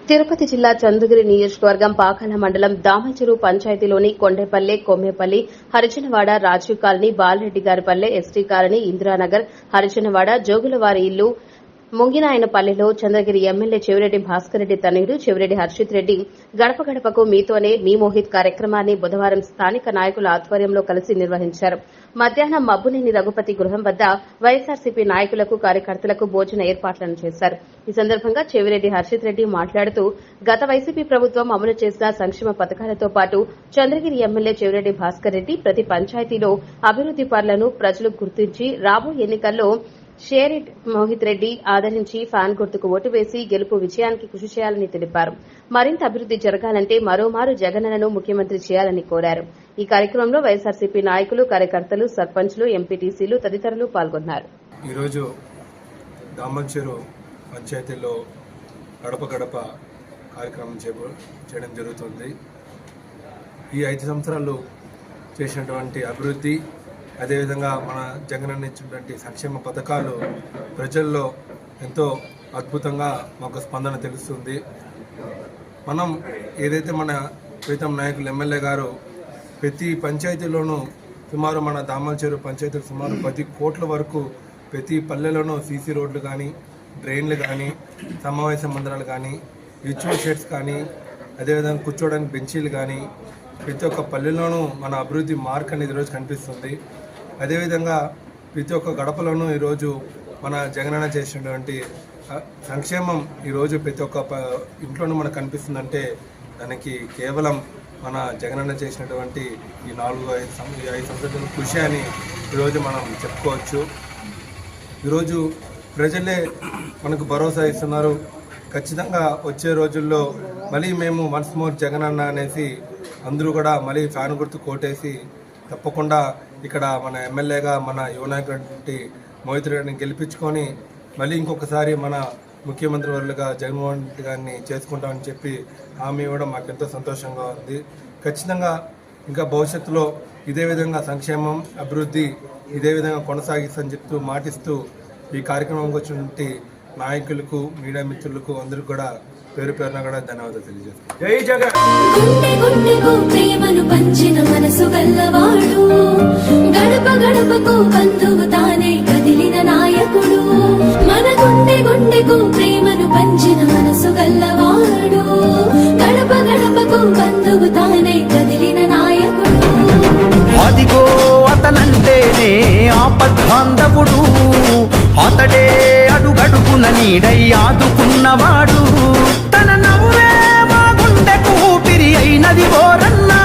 తిరుపతి జిల్లా చంద్రగిరి నియోజకవర్గం పాకాల మండలం దామల్చెరు పంచాయతీలోని Kondepalle, Kommepalli, Harijanawada, Rajiv colony, Balareddigaripalle, ST colony, Indiranagar, Harijanawada, జోగులవారి ఇల్లు, ముంగినాయనపల్లెలో చంద్రగిరి ఎమ్మెల్యే చెవిరెడ్డి భాస్కర్ రెడ్డి తనయుడు చెవిరెడ్డి హర్షిత్ రెడ్డి గడప గడపకు మీతోనే మీ మోహిత్ కార్యక్రమాన్ని బుధవారం స్థానిక నాయకుల ఆధ్వర్యంలో కలిసి నిర్వహించారు. మధ్యాహ్నం మబ్బునేని రఘుపతి గృహం వద్ద వైఎస్ఆర్సీపీ నాయకులకు, కార్యకర్తలకు భోజన ఏర్పాట్లను చేశారు. ఈ సందర్భంగా చెవిరెడ్డి హర్షిత్ రెడ్డి మాట్లాడుతూ గత వైసీపీ ప్రభుత్వం అమలు చేసిన సంక్షేమ పథకాలతో పాటు చంద్రగిరి ఎమ్మెల్యే చెవిరెడ్డి భాస్కర్ రెడ్డి ప్రతి పంచాయతీలో అభివృద్ది పనులను ప్రజలు గుర్తించి రాబోయే ఎన్నికల్లో షేరెడ్ మోహిత్ రెడ్డి ఆదరించి ఫ్యాన్ గుర్తుకు ఓటు వేసి గెలుపు విజయానికి కృషి చేయాలని తెలిపారు. మరింత అభివృద్ది జరగాలంటే మరోమారు జగనన్నను ముఖ్యమంత్రి చేయాలని కోరారు. ఈ కార్యక్రమంలో వైఎస్ఆర్సీపీ నాయకులు, కార్యకర్తలు, సర్పంచ్లు, ఎంపీటీసీలు తదితరులు పాల్గొన్నారు. ఈరోజు దామల్చెరు పంచాయతీలో గడప గడప కార్యక్రమం చేయడం జరుగుతుంది. ఈ 5 సంవత్సరాలు చేసినటువంటి అభివృద్ధి, అదేవిధంగా మన జగనన్న ఇచ్చినటువంటి సంక్షేమ పథకాలు ప్రజల్లో ఎంతో అద్భుతంగా మాకు స్పందన తెలుస్తుంది. మనం ఏదైతే మన ప్రీతం నాయకులు ఎమ్మెల్యే గారు ప్రతి పంచాయతీలోనూ సుమారు మన దామల్చెరు పంచాయతీలు సుమారు 10 కోట్ల వరకు ప్రతి పల్లెలోనూ సీసీ రోడ్లు కానీ, డ్రైన్లు కానీ, సమావేశ మందిరాలు కానీ, రిచువల్ షెడ్స్ కానీ, అదేవిధంగా కూర్చోవడానికి బెంచీలు కానీ ప్రతి ఒక్క పల్లెలోనూ మన అభివృద్ధి మార్క్ అనేది ఈరోజు కనిపిస్తుంది. అదేవిధంగా ప్రతి ఒక్క గడపలోనూ ఈరోజు మన జగనన్న చేసినటువంటి సంక్షేమం ఈరోజు ప్రతి ఒక్క ఇంట్లోనూ మనకు కనిపిస్తుందంటే దానికి కేవలం మన జగనన్న చేసినటువంటి ఈ 4-5 సంవత్సరాల కృషి అని ఈరోజు మనం చెప్పుకోవచ్చు. ఈరోజు ప్రజలే మనకు భరోసా ఇస్తున్నారు. ఖచ్చితంగా వచ్చే రోజుల్లో మళ్ళీ మేము వన్స్ మోర్ జగనన్న అనేసి అందరూ కూడా మళ్ళీ ఫ్యాన్ గుర్తు కోటేసి తప్పకుండా ఇక్కడ మన ఎమ్మెల్యేగా మన యువ నాయకుడి మోహిత్ రెడ్డిని గెలిపించుకొని మళ్ళీ ఇంకొకసారి మన ముఖ్యమంత్రి వర్యులుగా జగన్మోహన్ రెడ్డి గారిని చేసుకుంటామని చెప్పి హామీ ఇవ్వడం మాకెంతో సంతోషంగా ఉంది. ఖచ్చితంగా ఇంకా భవిష్యత్తులో ఇదే విధంగా సంక్షేమం, అభివృద్ధి ఇదే విధంగా కొనసాగిస్తని చెప్తూ మాటిస్తూ ఈ కార్యక్రమంకి వచ్చినటువంటి నాయకులకు, మీడియా మిత్రులకు అందరికీ కూడా పేరు పేరున కూడా ధన్యవాదాలు తెలియజేస్తాను. జై జగన్. పంచిన మనసు గల్లవాడు, గడప గడపకు బంధువు తానే కదిలిన నాయకుడు, మన గుండె గుండెకు ప్రేమను పంచిన మనసు గల్లవాడు, గడప గడపకు బంధువు తానే కదిలిన నాయకుడు. అదిగో అతనంటేనే ఆపద్బాంధవుడు, అతడే అడుగడుగున నీడై ఆదుకున్నవాడు, తన నవ్వే మా గుండెకు ఊపిరి అయినది ఓరన్నా,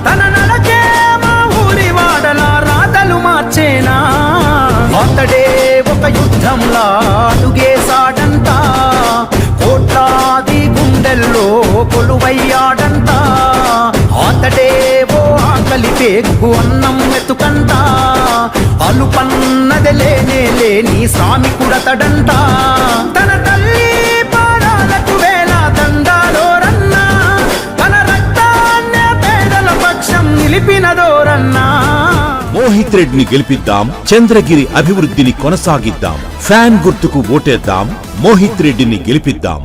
తన నడకే మా ఊరి వాడలా రాతలు మార్చేనా, అతడే ఒక యుద్ధంలా అడుగేశాడంట, కోట్లాది గుండెల్లో కొలువయ్యాడంట, అతడే ఓ ఆకలి పేగు అన్నం వెతుకంట, అలుపన్నది లేనే లేని శ్రామికుడతడంట, తన తల్లి పాదాలకు వేల దండాలోరన్నా, తన రక్తాన్నే పేదల పక్షం నిలిపినదోరన్నా. మోహిత్ రెడ్డిని గెలిపిద్దాం, చంద్రగిరి అభివృద్ధిని కొనసాగిద్దాం, ఫ్యాన్ గుర్తుకు ఓటేద్దాం, మోహిత్ రెడ్డిని గెలిపిద్దాం.